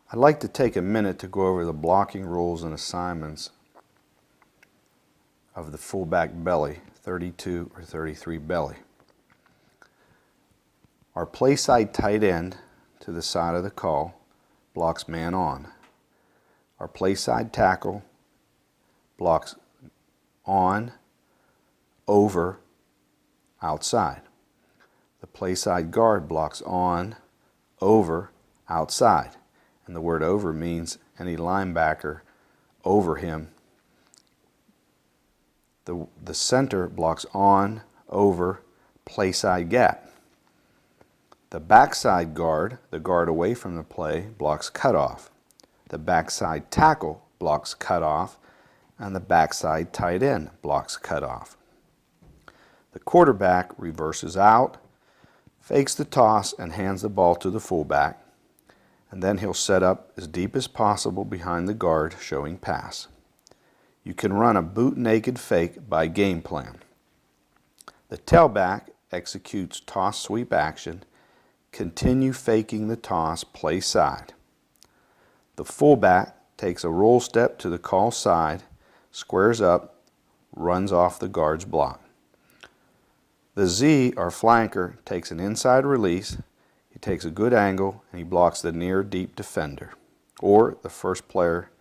I'd like to take a minute to go over the blocking rules and assignments of the fullback belly, 32 or 33 belly. Our play side tight end to the side of the call blocks man on. Our play side tackle blocks on, over, outside. The play side guard blocks on, over, outside. And the word over means any linebacker over him. The center blocks on, over, play side gap. The backside guard, the guard away from the play, blocks cutoff. The backside tackle blocks cutoff, and the backside tight end blocks cutoff. The quarterback reverses out, fakes the toss, and hands the ball to the fullback, and then he'll set up as deep as possible behind the guard, showing pass. You can run a boot-naked fake by game plan. The tailback executes toss sweep action, continue faking the toss, play side. The fullback takes a roll step to the call side, squares up, runs off the guard's block. The Z, or flanker, takes an inside release. He takes a good angle and he blocks the near deep defender or the first player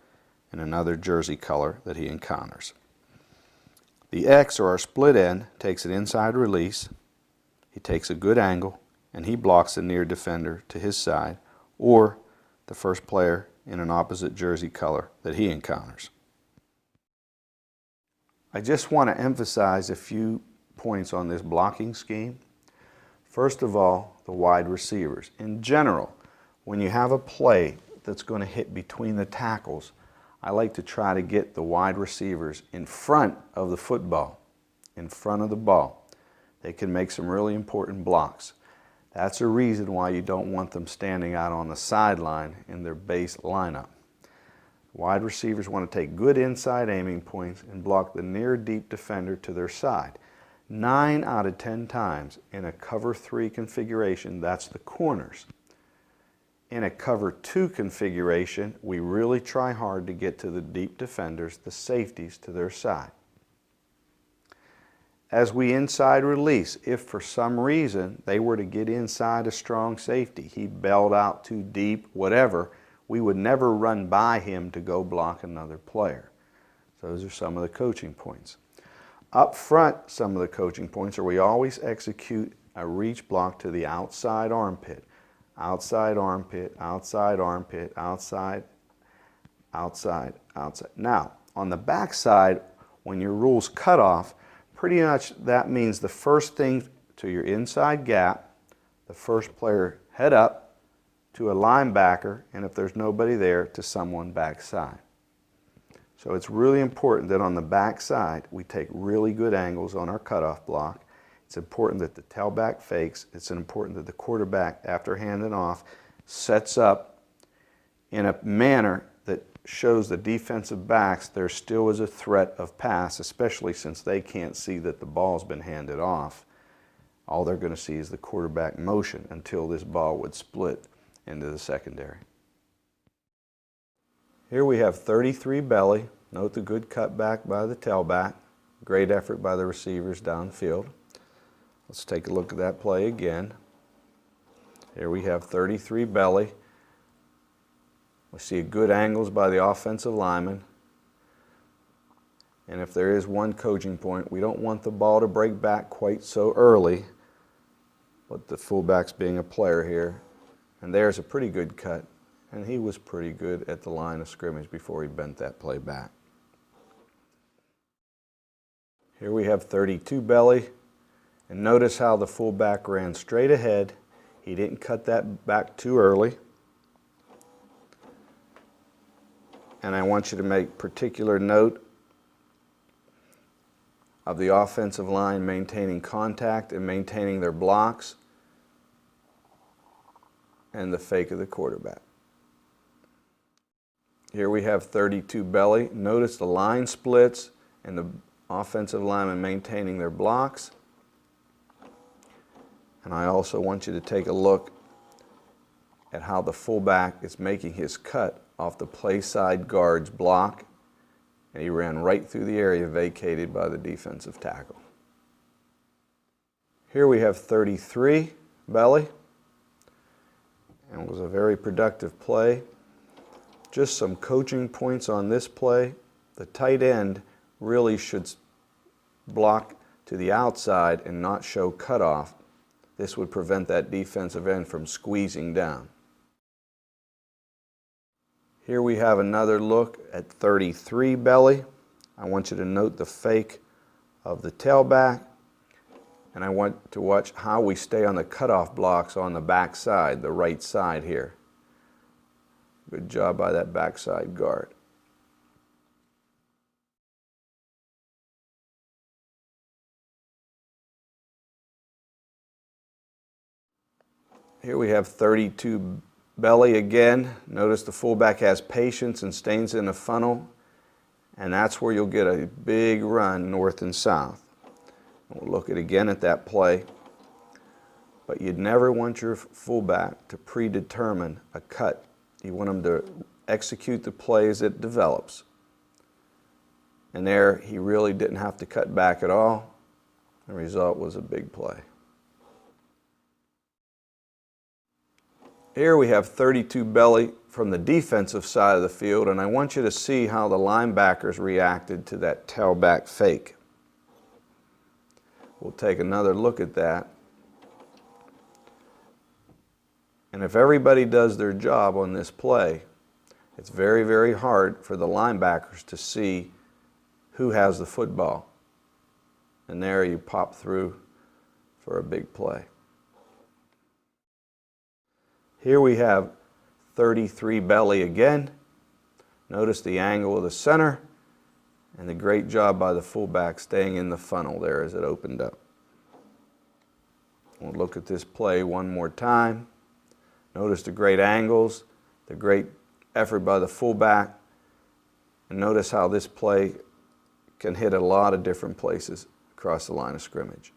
in another jersey color that he encounters. The X, or our split end, takes an inside release. He takes a good angle and he blocks the near defender to his side or the first player in an opposite jersey color that he encounters. I just want to emphasize a few points on this blocking scheme. First of all, the wide receivers. In general, when you have a play that's going to hit between the tackles, I like to try to get the wide receivers in front of the football, in front of the ball. They can make some really important blocks. That's a reason why you don't want them standing out on the sideline in their base lineup. Wide receivers want to take good inside aiming points and block the near deep defender to their side. 9 out of 10 times in a cover 3 configuration, that's the corners. In a cover 2 configuration, we really try hard to get to the deep defenders, the safeties, to their side. As we inside release, if for some reason they were to get inside a strong safety, he bailed out too deep, whatever, we would never run by him to go block another player. So those are some of the coaching points. Up front, some of the coaching points are we always execute a reach block to the outside armpit. Outside armpit, outside armpit, outside, outside, outside. Now, on the back side, when your rule's cut off, pretty much that means the first thing to your inside gap, the first player head up to a linebacker, and if there's nobody there, to someone backside. So it's really important that on the back side we take really good angles on our cutoff block. It's important that the tailback fakes. It's important that the quarterback, after handing off, sets up in a manner that shows the defensive backs there still is a threat of pass, especially since they can't see that the ball's been handed off. All they're going to see is the quarterback motion until this ball would split into the secondary. Here we have 33 belly. Note the good cutback by the tailback. Great effort by the receivers downfield. Let's take a look at that play again. Here we have 33 belly. We see good angles by the offensive lineman. And if there is one coaching point, we don't want the ball to break back quite so early, but the fullback's being a player here. And there's a pretty good cut. And he was pretty good at the line of scrimmage before he bent that play back. Here we have 32 belly. And notice how the fullback ran straight ahead. He didn't cut that back too early. And I want you to make particular note of the offensive line maintaining contact and maintaining their blocks, and the fake of the quarterback. Here we have 32 belly. Notice the line splits and the offensive linemen maintaining their blocks. And I also want you to take a look at how the fullback is making his cut off the play side guard's block, and he ran right through the area vacated by the defensive tackle. Here we have 33 belly, and it was a very productive play. Just some coaching points on this play. The tight end really should block to the outside and not show cutoff. This would prevent that defensive end from squeezing down. Here we have another look at 33 belly. I want you to note the fake of the tailback, and I want to watch how we stay on the cutoff blocks on the back side, the right side here. Good job by that backside guard. Here we have 32 belly again. Notice the fullback has patience and stays in the funnel, and that's where you'll get a big run north and south. We'll look again at that play, but you'd never want your fullback to predetermine a cut. You want him to execute the play as it develops. And there, he really didn't have to cut back at all. The result was a big play. Here we have 32 belly from the defensive side of the field, and I want you to see how the linebackers reacted to that tailback fake. We'll take another look at that. And if everybody does their job on this play, it's very, very hard for the linebackers to see who has the football. And there you pop through for a big play. Here we have 33 belly again. Notice the angle of the center and the great job by the fullback staying in the funnel there as it opened up. We'll look at this play one more time. Notice the great angles, the great effort by the fullback, and notice how this play can hit a lot of different places across the line of scrimmage.